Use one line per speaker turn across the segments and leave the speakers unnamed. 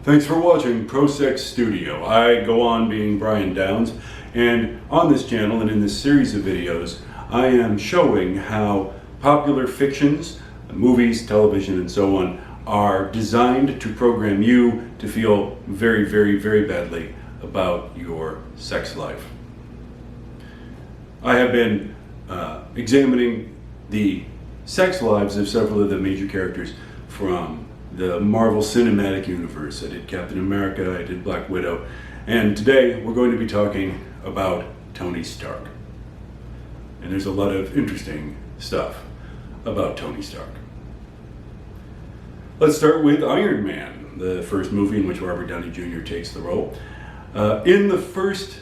Thanks for watching ProSex Studio. I go on being Brian Downs, and on this channel and in this series of videos, I am showing how popular fictions, movies, television, and so on are designed to program you to feel very, very, very badly about your sex life. I have been examining the sex lives of several of the major characters from the Marvel Cinematic Universe. I did Captain America, I did Black Widow, and today we're going to be talking about Tony Stark. And there's a lot of interesting stuff about Tony Stark. Let's start with Iron Man, the first movie in which Robert Downey Jr. takes the role. In the first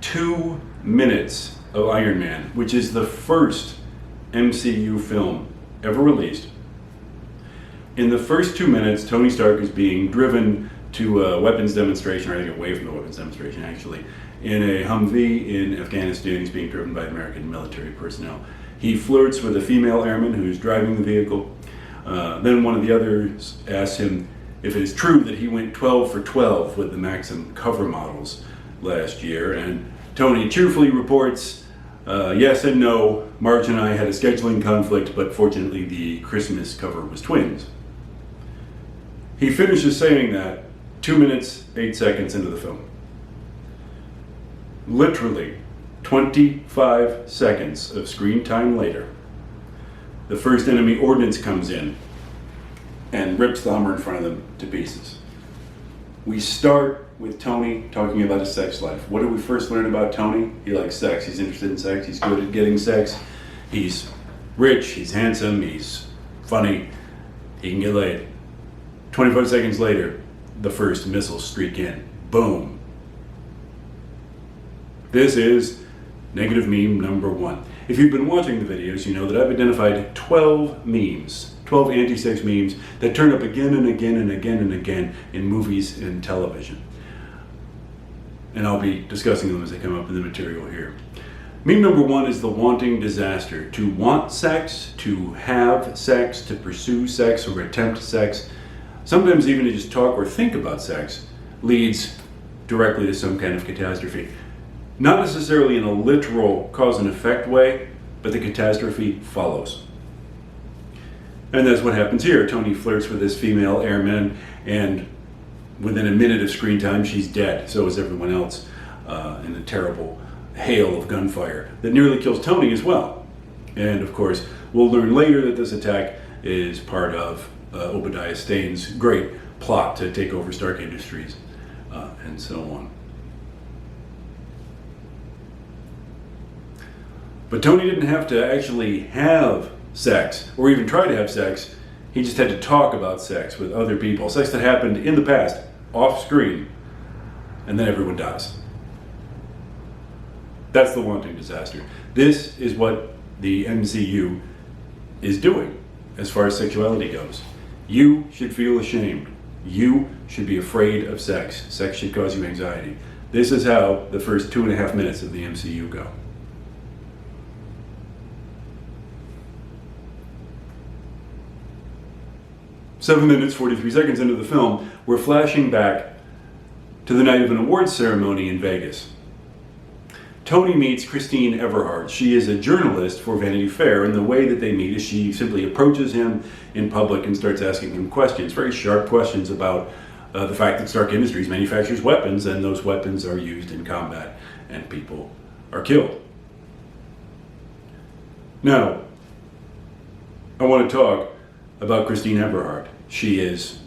2 minutes of Iron Man, which is the first MCU film ever released, in the first 2 minutes, Tony Stark is being driven to a weapons demonstration, or I think away from the weapons demonstration actually, in a Humvee in Afghanistan. He's being driven by American military personnel. He flirts with a female airman who's driving the vehicle. Then one of the others asks him if it is true that he went 12 for 12 with the Maxim cover models last year, and Tony cheerfully reports, yes and no, Marge and I had a scheduling conflict, but fortunately the Christmas cover was twins. He finishes saying that 2 minutes, 8 seconds into the film. Literally 25 seconds of screen time later, the first enemy ordnance comes in and rips the Hummer in front of them to pieces. We start with Tony talking about his sex life. What do we first learn about Tony? He likes sex, he's interested in sex, he's good at getting sex, he's rich, he's handsome, he's funny, he can get laid. 25 seconds later, the first missiles streak in. Boom. This is negative meme number 1. If you've been watching the videos, you know that I've identified 12 memes, 12 anti-sex memes that turn up again and again and again and again in movies and television. And I'll be discussing them as they come up in the material here. Meme number 1 is the wanting disaster. To want sex, to have sex, to pursue sex or attempt sex, sometimes even to just talk or think about sex, leads directly to some kind of catastrophe. Not necessarily in a literal cause and effect way, but the catastrophe follows. And that's what happens here. Tony flirts with this female airman, and within a minute of screen time, she's dead. So is everyone else in a terrible hail of gunfire that nearly kills Tony as well. And of course, we'll learn later that this attack is part of Obadiah Stane's great plot to take over Stark Industries, and so on. But Tony didn't have to actually have sex, or even try to have sex. He just had to talk about sex with other people. Sex that happened in the past, off screen, and then everyone dies. That's the wanting disaster. This is what the MCU is doing as far as sexuality goes. You should feel ashamed. You should be afraid of sex. Sex should cause you anxiety. This is how the first 2.5 minutes of the MCU go. Seven minutes, 43 seconds into the film, we're flashing back to the night of an awards ceremony in Vegas. Tony meets Christine Everhart. She is a journalist for Vanity Fair, and the way that they meet is she simply approaches him in public and starts asking him questions, very sharp questions about the fact that Stark Industries manufactures weapons, and those weapons are used in combat, and people are killed. Now, I want to talk about Christine Everhart. She is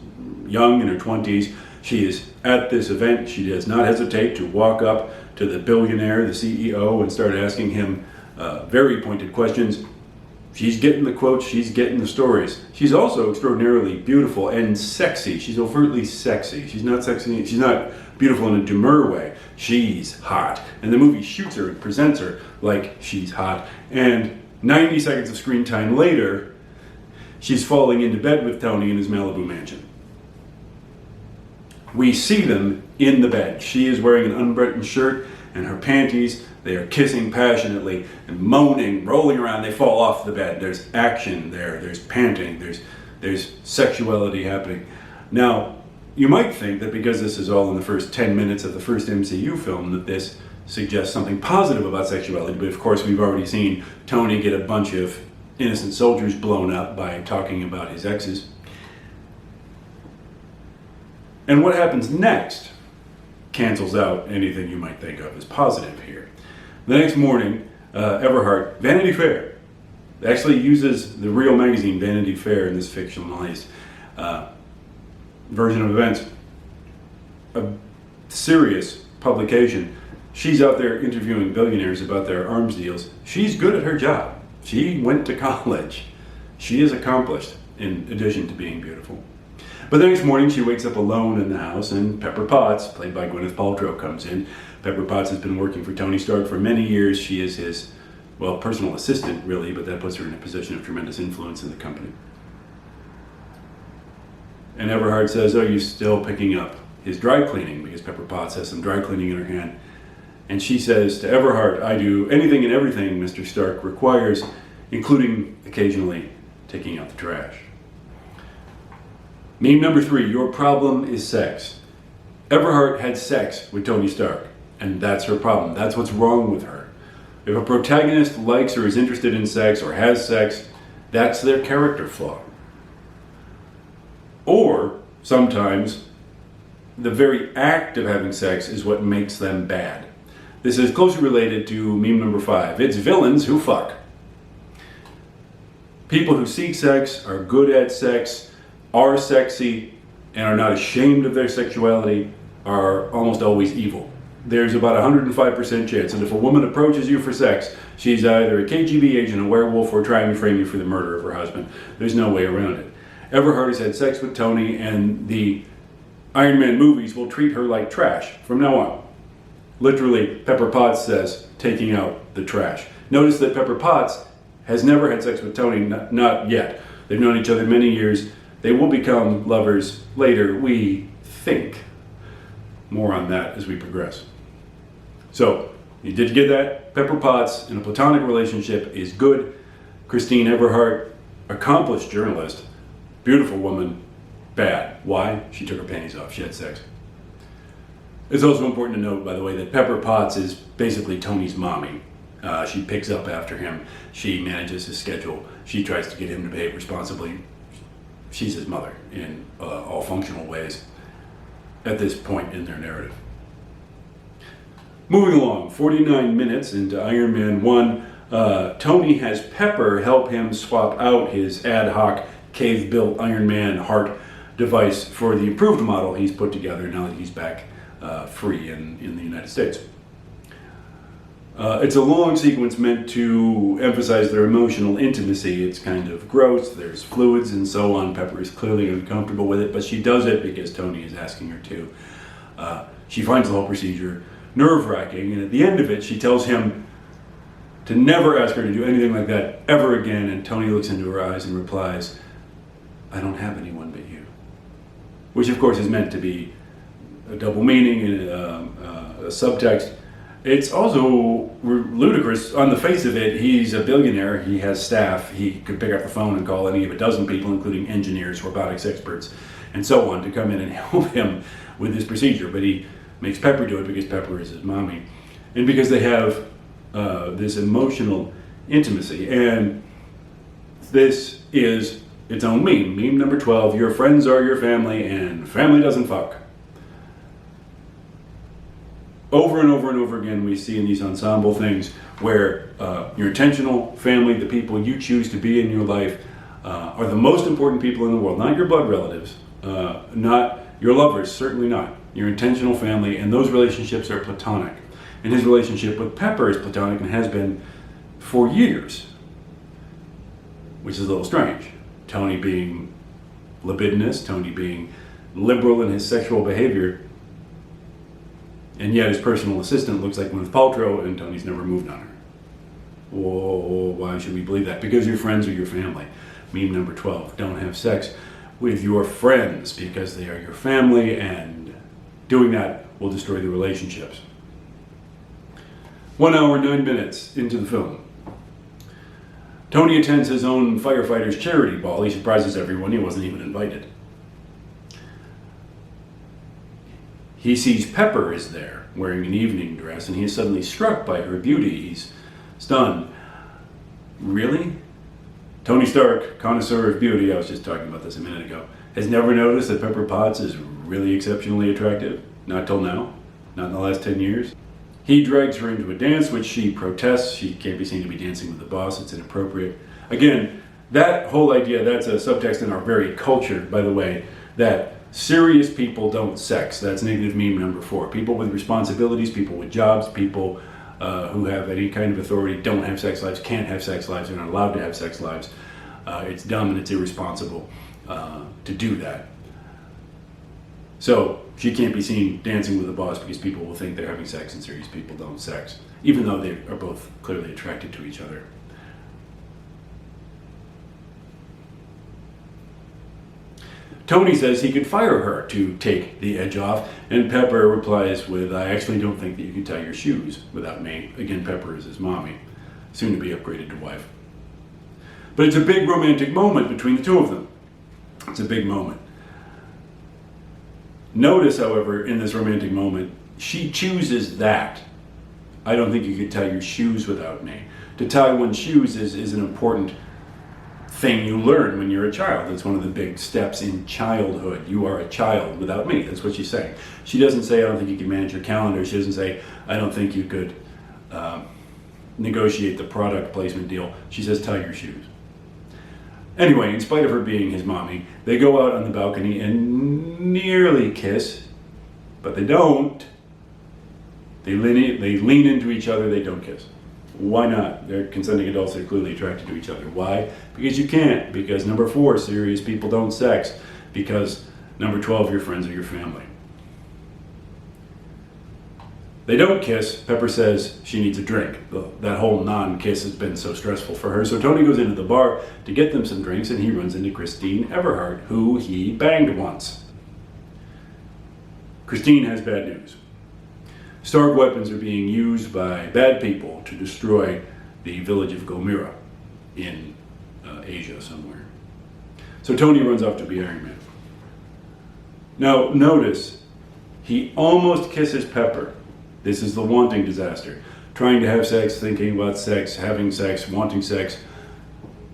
young, in her 20s. She is at this event. She does not hesitate to walk up to the billionaire, the CEO, and start asking him very pointed questions. She's getting the quotes, she's getting the stories. She's also extraordinarily beautiful and sexy. She's overtly sexy. She's not sexy, she's not beautiful in a demure way. She's hot. And the movie shoots her and presents her like she's hot. And 90 seconds of screen time later, she's falling into bed with Tony in his Malibu mansion. We see them in the bed. She is wearing an unbuttoned shirt and her panties. They are kissing passionately and moaning, rolling around. They fall off the bed. There's action there. There's panting. There's sexuality happening. Now, you might think that because this is all in the first 10 minutes of the first MCU film that this suggests something positive about sexuality, but of course we've already seen Tony get a bunch of innocent soldiers blown up by talking about his exes. And what happens next cancels out anything you might think of as positive here. The next morning, Everhart, Vanity Fair, actually uses the real magazine Vanity Fair in this fictionalized version of events. A serious publication. She's out there interviewing billionaires about their arms deals. She's good at her job. She went to college. She is accomplished in addition to being beautiful. But the next morning she wakes up alone in the house and Pepper Potts, played by Gwyneth Paltrow, comes in. Pepper Potts has been working for Tony Stark for many years. She is his, well, personal assistant really, but that puts her in a position of tremendous influence in the company. And Everhart says, "Oh, you still picking up his dry cleaning?" Because Pepper Potts has some dry cleaning in her hand. And she says to Everhart, "I do anything and everything Mr. Stark requires, including occasionally taking out the trash." Meme number 3, your problem is sex. Everhart had sex with Tony Stark, and that's her problem. That's what's wrong with her. If a protagonist likes or is interested in sex or has sex, that's their character flaw. Or, sometimes, the very act of having sex is what makes them bad. This is closely related to meme number 5. It's villains who fuck. People who seek sex, are good at sex, are sexy, and are not ashamed of their sexuality are almost always evil. There's about a 105% chance that if a woman approaches you for sex, she's either a KGB agent, a werewolf, or trying to frame you for the murder of her husband. There's no way around it. Everhart has had sex with Tony, and the Iron Man movies will treat her like trash from now on. Literally, Pepper Potts says, taking out the trash. Notice that Pepper Potts has never had sex with Tony, not yet. They've known each other many years. They will become lovers later, we think. More on that as we progress. So, you did get that? Pepper Potts in a platonic relationship is good. Christine Everhart, accomplished journalist, beautiful woman, bad. Why? She took her panties off. She had sex. It's also important to note, by the way, that Pepper Potts is basically Tony's mommy. She picks up after him. She manages his schedule. She tries to get him to behave responsibly. She's his mother in all functional ways at this point in their narrative. Moving along, 49 minutes into Iron Man 1, Tony has Pepper help him swap out his ad hoc cave-built Iron Man heart device for the improved model he's put together now that he's back free in the United States. It's a long sequence meant to emphasize their emotional intimacy. It's kind of gross, there's fluids and so on. Pepper is clearly uncomfortable with it, but she does it because Tony is asking her to. She finds the whole procedure nerve-wracking, and at the end of it, she tells him to never ask her to do anything like that ever again, and Tony looks into her eyes and replies, "I don't have anyone but you." Which, of course, is meant to be a double meaning and a subtext. It's also ludicrous. On the face of it, he's a billionaire, he has staff, he could pick up the phone and call any of a dozen people, including engineers, robotics experts, and so on, to come in and help him with this procedure. But he makes Pepper do it because Pepper is his mommy, and because they have this emotional intimacy. And this is its own meme. Meme number 12, your friends are your family, and family doesn't fuck. Over and over and over again, we see in these ensemble things where your intentional family, the people you choose to be in your life, are the most important people in the world. Not your blood relatives, not your lovers, certainly not. Your intentional family, and those relationships are platonic. And his relationship with Pepper is platonic and has been for years, which is a little strange. Tony being libidinous, Tony being liberal in his sexual behavior, and yet his personal assistant looks like Gwyneth Paltrow, and Tony's never moved on her. Whoa, why should we believe that? Because your friends are your family. Meme number 12, don't have sex with your friends because they are your family, and doing that will destroy the relationships. 1 hour, 9 minutes into the film. Tony attends his own firefighters' charity ball. He surprises everyone. He wasn't even invited. he sees Pepper is there wearing an evening dress, and he is suddenly struck by her beauty. He's stunned. Really? Tony Stark, connoisseur of beauty, I was just talking about this a minute ago, has never noticed that Pepper Potts is really exceptionally attractive. Not till now. Not in the last 10 years. He drags her into a dance, which she protests. She can't be seen to be dancing with the boss. It's inappropriate. Again, that whole idea, that's a subtext in our very culture, by the way, that serious people don't sex. That's negative meme number 4. People with responsibilities, people with jobs, people who have any kind of authority don't have sex lives, can't have sex lives, they're not allowed to have sex lives. It's dumb and it's irresponsible to do that. So she can't be seen dancing with the boss because people will think they're having sex and serious people don't sex, even though they are both clearly attracted to each other. Tony says he could fire her to take the edge off, and Pepper replies with, I actually don't think that you can tie your shoes without me. Again, Pepper is his mommy, soon to be upgraded to wife. But it's a big romantic moment between the two of them. It's a big moment. Notice, however, in this romantic moment, she chooses that. I don't think you could tie your shoes without me. To tie one's shoes is an important thing you learn when you're a child. It's one of the big steps in childhood. You are a child without me. That's what she's saying. She doesn't say, I don't think you can manage your calendar. She doesn't say, I don't think you could negotiate the product placement deal. She says, tie your shoes. Anyway, in spite of her being his mommy, they go out on the balcony and nearly kiss, but they don't. They lean into each other, they don't kiss. Why not? They're consenting adults, they're clearly attracted to each other. Why? Because you can't. Because number 4, serious people don't sex. Because number 12, your friends are your family. They don't kiss. Pepper says she needs a drink. That whole non-kiss has been so stressful for her. So Tony goes into the bar to get them some drinks, and he runs into Christine Everhart, who he banged once. Christine has bad news. Stark weapons are being used by bad people to destroy the village of Gomera in Asia somewhere. So Tony runs off to be Iron Man. Now notice, he almost kisses Pepper. This is the wanting disaster. Trying to have sex, thinking about sex, having sex, wanting sex,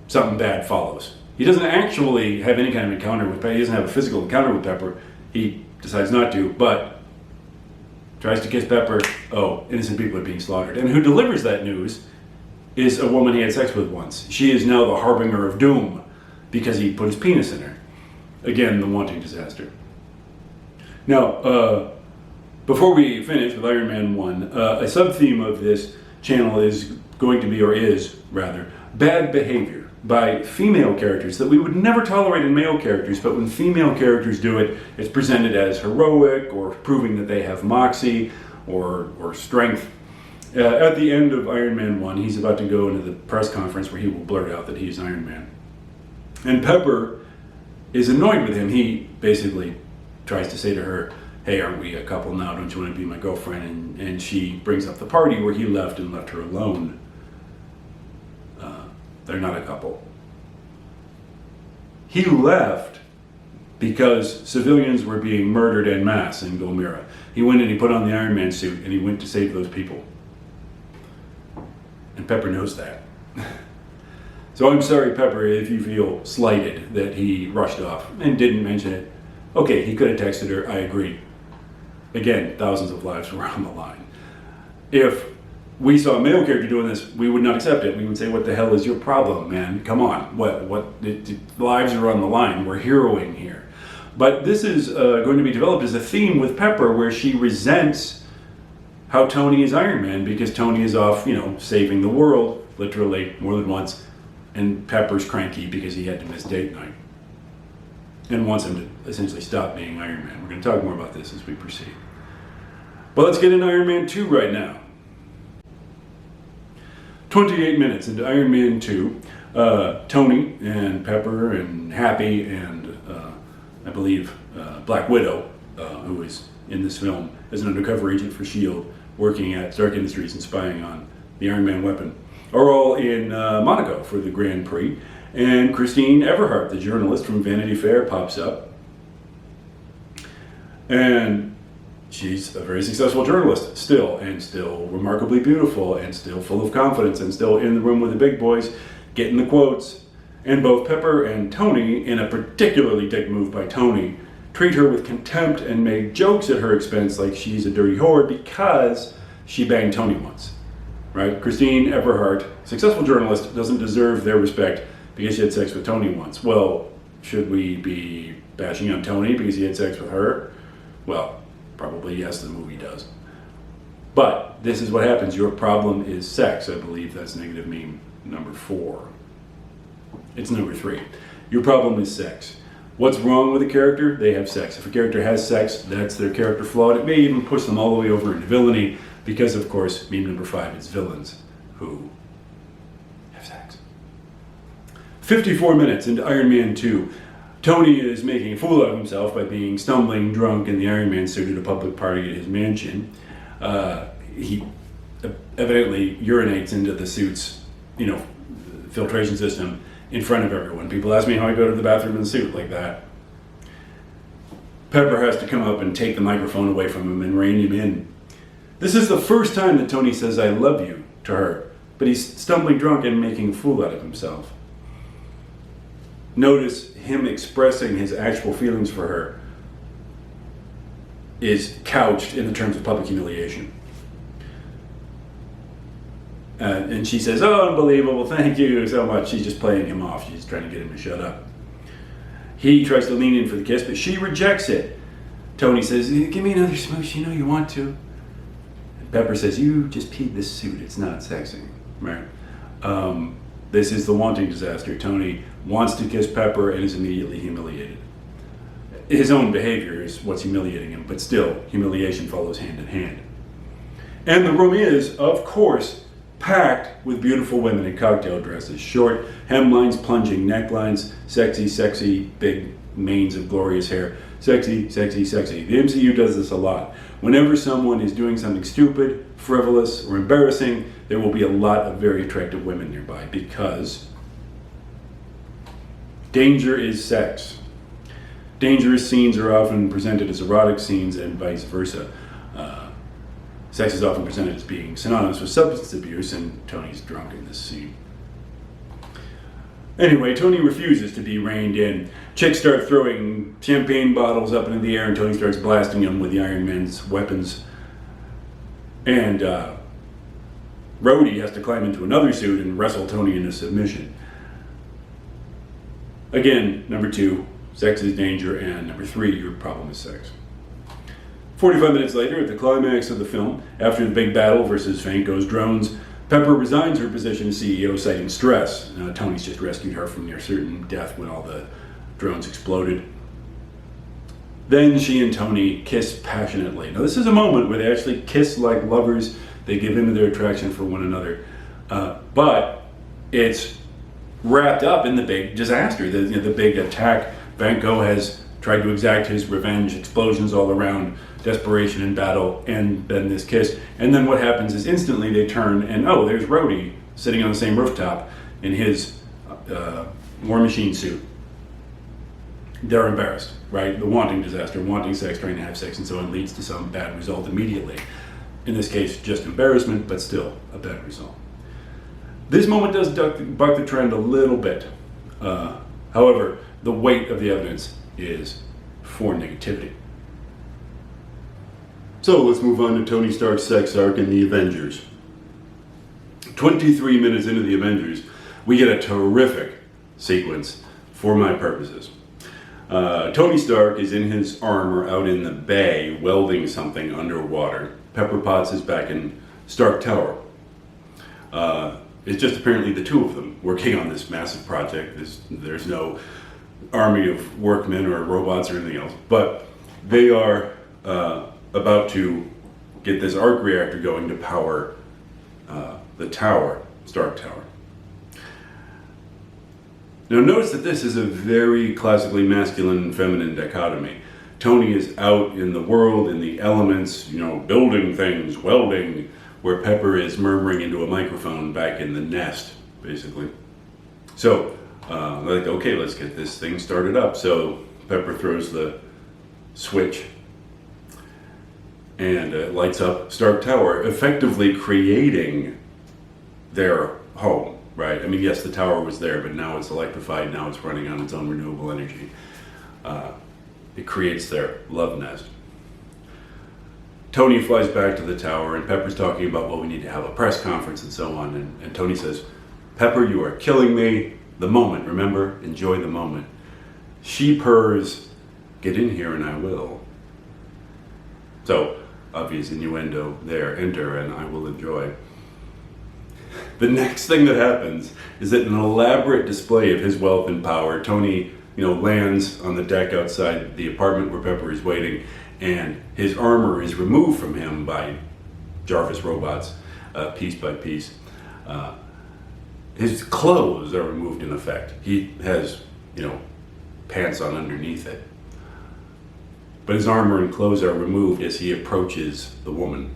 something bad follows. He doesn't actually have any kind of encounter with Pepper. He doesn't have a physical encounter with Pepper. He decides not to, but tries to kiss Pepper. Oh, innocent people are being slaughtered. And who delivers that news is a woman he had sex with once. She is now the harbinger of doom because he put his penis in her. Again, the wanting disaster. Now, before we finish with Iron Man 1, a sub-theme of this channel is going to be, or is rather, bad behavior by female characters that we would never tolerate in male characters, but when female characters do it, it's presented as heroic or proving that they have moxie or strength. At the end of Iron Man 1, he's about to go into the press conference where he will blurt out that he's Iron Man. And Pepper is annoyed with him. He basically tries to say to her, hey, aren't we a couple now? Don't you want to be my girlfriend? And she brings up the party where he left and left her alone. They're not a couple. He left because civilians were being murdered en masse in Gomera. He went and he put on the Iron Man suit and he went to save those people. And Pepper knows that. So I'm sorry, Pepper, if you feel slighted that he rushed off and didn't mention it. Okay, he could have texted her, I agree. Again, thousands of lives were on the line. If we saw a male character doing this, we would not accept it. We would say, what the hell is your problem, man? Come on, lives are on the line. We're heroing here. But this is going to be developed as a theme with Pepper, where she resents how Tony is Iron Man because Tony is off, saving the world, literally, more than once, and Pepper's cranky because he had to miss date night and wants him to essentially stop being Iron Man. We're going to talk more about this as we proceed. But let's get into Iron Man 2 right now. 28 minutes into Iron Man 2, Tony and Pepper and Happy and I believe Black Widow, who is in this film as an undercover agent for S.H.I.E.L.D., working at Stark Industries and spying on the Iron Man weapon, are all in Monaco for the Grand Prix. And Christine Everhart, the journalist from Vanity Fair, pops up. And she's a very successful journalist still, and still remarkably beautiful, and still full of confidence, and still in the room with the big boys, getting the quotes. And both Pepper and Tony, in a particularly dick move by Tony, treat her with contempt and make jokes at her expense like she's a dirty whore because she banged Tony once. Right? Christine Everhart, successful journalist, doesn't deserve their respect because she had sex with Tony once. Well, should we be bashing on Tony because he had sex with her? Well, probably yes, the movie does. But this is what happens. Your problem is sex. I believe that's negative meme number 4. It's number 3. Your problem is sex. What's wrong with a character? They have sex. If a character has sex, that's their character flaw. It may even push them all the way over into villainy because, of course, meme number 5 is villains who have sex. 54 minutes into Iron Man 2. Tony is making a fool out of himself by being stumbling drunk in the Iron Man suit at a public party at his mansion. He evidently urinates into the suit's, filtration system in front of everyone. People ask me how I go to the bathroom in the suit like that. Pepper has to come up and take the microphone away from him and rein him in. This is the first time that Tony says "I love you" to her, but he's stumbling drunk and making a fool out of himself. Notice him expressing his actual feelings for her is couched in the terms of public humiliation. And she says, "Oh, unbelievable, thank you so much." She's just playing him off. She's trying to get him to shut up. He tries to lean in for the kiss, but she rejects it. Tony says, "Give me another smooch, you want to." And Pepper says, "You just peed this suit, it's not sexy." Right? This is the wanting disaster. Tony wants to kiss Pepper and is immediately humiliated. His own behavior is what's humiliating him, but still, humiliation follows hand in hand. And the room is, of course, packed with beautiful women in cocktail dresses, short hemlines, plunging necklines, sexy, big manes of glorious hair. Sexy. The MCU does this a lot. Whenever someone is doing something stupid, frivolous, or embarrassing, there will be a lot of very attractive women nearby because danger is sex. Dangerous scenes are often presented as erotic scenes and vice versa. Sex is often presented as being synonymous with substance abuse, and Tony's drunk in this scene. Anyway, Tony refuses to be reined in. Chicks start throwing champagne bottles up into the air, and Tony starts blasting them with the Iron Man's weapons. And Rhodey has to climb into another suit and wrestle Tony into submission. Again, number 2, sex is danger, and number 3, your problem is sex. 45 minutes later, at the climax of the film, after the big battle versus Vanko's drones, Pepper resigns her position as CEO, citing stress. Tony's just rescued her from near certain death when all the drones exploded. Then she and Tony kiss passionately. Now, this is a moment where they actually kiss like lovers. They give into their attraction for one another. But it's wrapped up in the big disaster, the big attack. Vanko has tried to exact his revenge, explosions all around, desperation and battle, and then this kiss. And then what happens is instantly they turn and, oh, there's Rhodey sitting on the same rooftop in his War Machine suit. They're embarrassed, right? The wanting disaster, wanting sex, trying to have sex, and so on leads to some bad result immediately. In this case, just embarrassment, but still a bad result. This moment does buck the trend a little bit. However, the weight of the evidence is for negativity. So let's move on to Tony Stark's sex arc in the Avengers. 23 minutes into the Avengers, we get a terrific sequence for my purposes. Tony Stark is in his armor out in the bay welding something underwater. Pepper Potts is back in Stark Tower. It's just apparently the two of them working on this massive project. There's no army of workmen or robots or anything else, but they are about to get this arc reactor going to power the tower, Stark Tower. Now notice that this is a very classically masculine and feminine dichotomy. Tony is out in the world, in the elements, building things, welding, where Pepper is murmuring into a microphone back in the nest, basically. So, okay, let's get this thing started up. So Pepper throws the switch. and lights up Stark Tower, effectively creating their home, right? I mean, yes, the tower was there, but now it's electrified, now it's running on its own renewable energy. It creates their love nest. Tony flies back to the tower, and Pepper's talking about, well, we need to have a press conference and so on, and Tony says, Pepper, you are killing me. The moment, remember? Enjoy the moment. She purrs, get in here and I will. So, obvious innuendo there, enter and I will enjoy. The next thing that happens is that in an elaborate display of his wealth and power, Tony, lands on the deck outside the apartment where Pepper is waiting, and his armor is removed from him by Jarvis robots, piece by piece. His clothes are removed in effect. He has, pants on underneath it. But his armor and clothes are removed as he approaches the woman.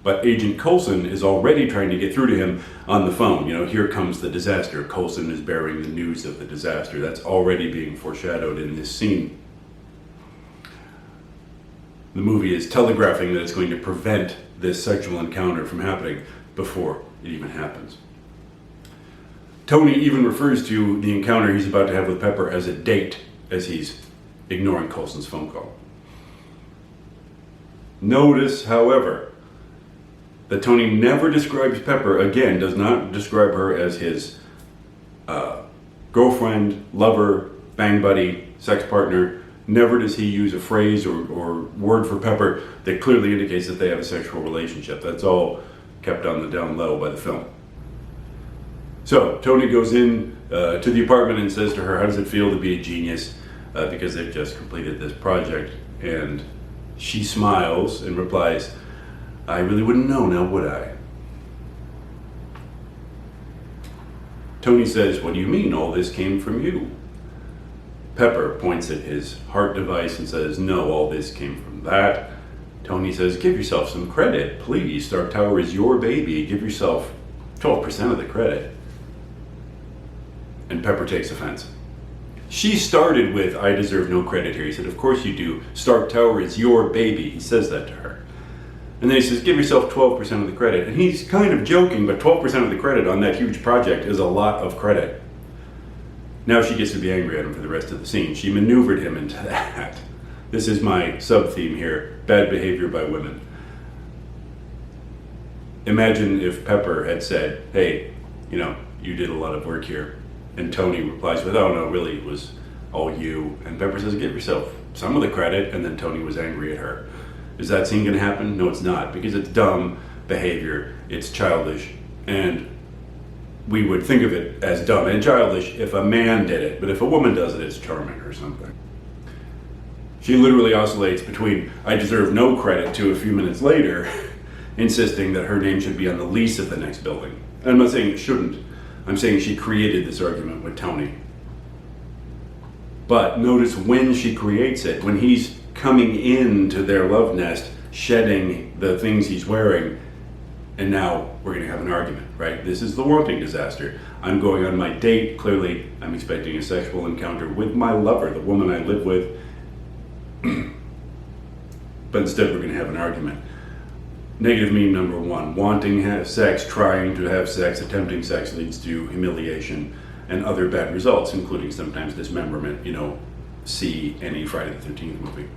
But Agent Coulson is already trying to get through to him on the phone. Here comes the disaster. Coulson is bearing the news of the disaster. That's already being foreshadowed in this scene. The movie is telegraphing that it's going to prevent this sexual encounter from happening before it even happens. Tony even refers to the encounter he's about to have with Pepper as a date as he's ignoring Coulson's phone call. Notice, however, that Tony never describes Pepper, again, does not describe her as his girlfriend, lover, bang buddy, sex partner. Never does he use a phrase or word for Pepper that clearly indicates that they have a sexual relationship. That's all kept on the down low by the film. So Tony goes in to the apartment and says to her, how does it feel to be a genius? Because they've just completed this project. And she smiles and replies, I really wouldn't know now, would I? Tony says, what do you mean all this came from you? Pepper points at his heart device and says, no, all this came from that. Tony says, give yourself some credit, please. Stark Tower is your baby. Give yourself 12% of the credit. And Pepper takes offense. She started with, I deserve no credit here. He said, of course you do. Stark Tower is your baby. He says that to her. And then he says, give yourself 12% of the credit. And he's kind of joking, but 12% of the credit on that huge project is a lot of credit. Now she gets to be angry at him for the rest of the scene. She maneuvered him into that. This is my sub-theme here, bad behavior by women. Imagine if Pepper had said, hey, you did a lot of work here. And Tony replies with, oh no, really, it was all you. And Pepper says, give yourself some of the credit. And then Tony was angry at her. Is that scene going to happen? No, it's not, because it's dumb behavior. It's childish. And we would think of it as dumb and childish if a man did it. But if a woman does it, it's charming or something. She literally oscillates between, I deserve no credit, to a few minutes later, insisting that her name should be on the lease of the next building. And I'm not saying it shouldn't. I'm saying she created this argument with Tony. But notice when she creates it, when he's coming into their love nest, shedding the things he's wearing, and now we're going to have an argument, right? This is the wanting disaster. I'm going on my date. Clearly, I'm expecting a sexual encounter with my lover, the woman I live with. But instead, we're going to have an argument. Negative meme number one, wanting to have sex, trying to have sex, attempting sex leads to humiliation and other bad results, including sometimes dismemberment. See any Friday the 13th movie.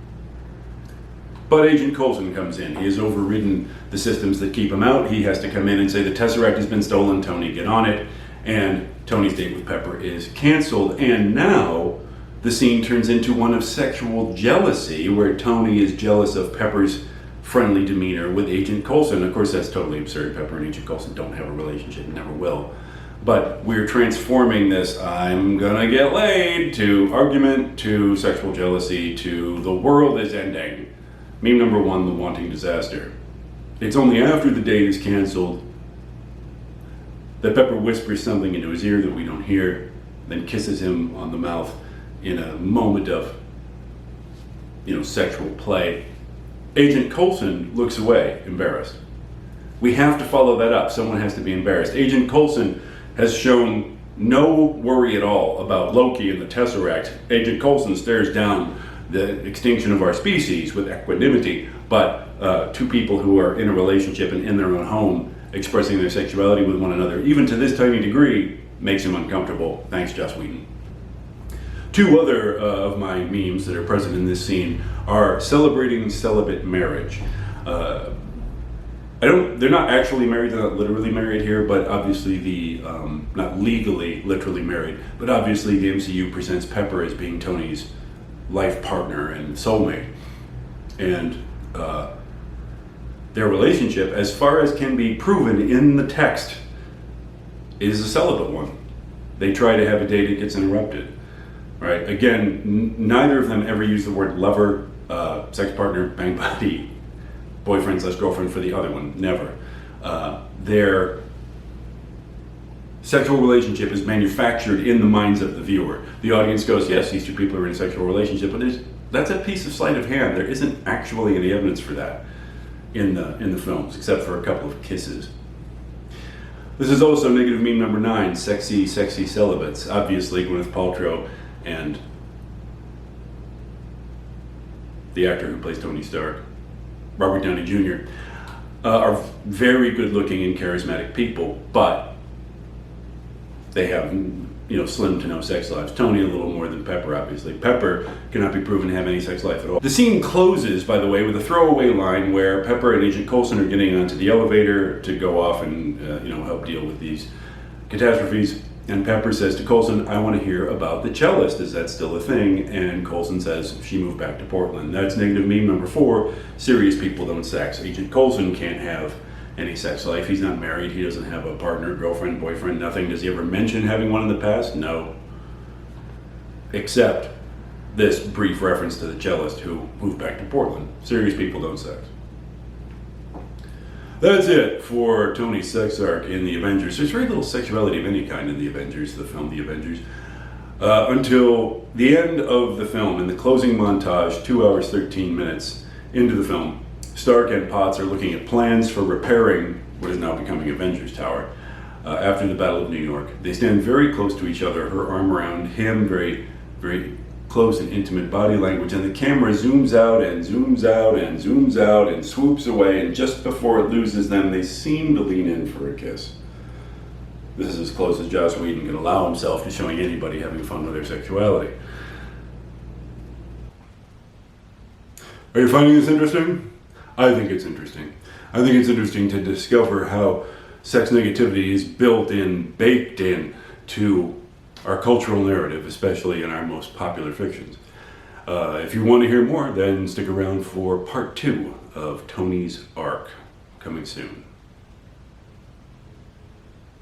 But Agent Coulson comes in. He has overridden the systems that keep him out. He has to come in and say the Tesseract has been stolen. Tony, get on it. And Tony's date with Pepper is canceled. And now the scene turns into one of sexual jealousy, where Tony is jealous of Pepper's friendly demeanor with Agent Coulson. Of course, that's totally absurd. Pepper and Agent Coulson don't have a relationship, never will. But we're transforming this I'm gonna get laid to argument, to sexual jealousy, to the world is ending. Meme number one, the wanting disaster. It's only after the date is canceled that Pepper whispers something into his ear that we don't hear, then kisses him on the mouth in a moment of, sexual play. Agent Coulson looks away, embarrassed. We have to follow that up. Someone has to be embarrassed. Agent Coulson has shown no worry at all about Loki and the Tesseract. Agent Coulson stares down the extinction of our species with equanimity, but two people who are in a relationship and in their own home expressing their sexuality with one another, even to this tiny degree, makes him uncomfortable. Thanks, Joss Whedon. Two other of my memes that are present in this scene are celebrating celibate marriage. They're not actually married, they're not literally married here, but obviously not legally, literally married, but obviously the MCU presents Pepper as being Tony's life partner and soulmate. And their relationship, as far as can be proven in the text, is a celibate one. They try to have a date, it gets interrupted. Right? Again, neither of them ever use the word lover, sex partner, bang buddy, boyfriend/girlfriend for the other one. Never. Their sexual relationship is manufactured in the minds of the viewer. The audience goes, yes, these two people are in a sexual relationship, but that's a piece of sleight of hand. There isn't actually any evidence for that in the films, except for a couple of kisses. This is also negative meme number 9, sexy celibates. Obviously, Gwyneth Paltrow and the actor who plays Tony Stark, Robert Downey Jr., are very good-looking and charismatic people, but they have, slim to no sex lives. Tony a little more than Pepper, obviously. Pepper cannot be proven to have any sex life at all. The scene closes, by the way, with a throwaway line where Pepper and Agent Coulson are getting onto the elevator to go off and help deal with these catastrophes. And Pepper says to Coulson, I want to hear about the cellist. Is that still a thing? And Coulson says she moved back to Portland. That's negative meme number 4. Serious people don't sex. Agent Coulson can't have any sex life. He's not married. He doesn't have a partner, girlfriend, boyfriend, nothing. Does he ever mention having one in the past? No. Except this brief reference to the cellist who moved back to Portland. Serious people don't sex. That's it for Tony's sex arc in the Avengers. There's very little sexuality of any kind in the Avengers, the film The Avengers. Until the end of the film, in the closing montage, 2 hours, 13 minutes into the film, Stark and Potts are looking at plans for repairing what is now becoming Avengers Tower after the Battle of New York. They stand very close to each other, her arm around him, very, very close and intimate body language, and the camera zooms out and zooms out and zooms out and swoops away, and just before it loses them, they seem to lean in for a kiss. This is as close as Joss Whedon can allow himself to showing anybody having fun with their sexuality. Are you finding this interesting? I think it's interesting. I think it's interesting to discover how sex negativity is built in, baked in to our cultural narrative, especially in our most popular fictions. If you want to hear more, then stick around for part 2 of Tony's arc, coming soon.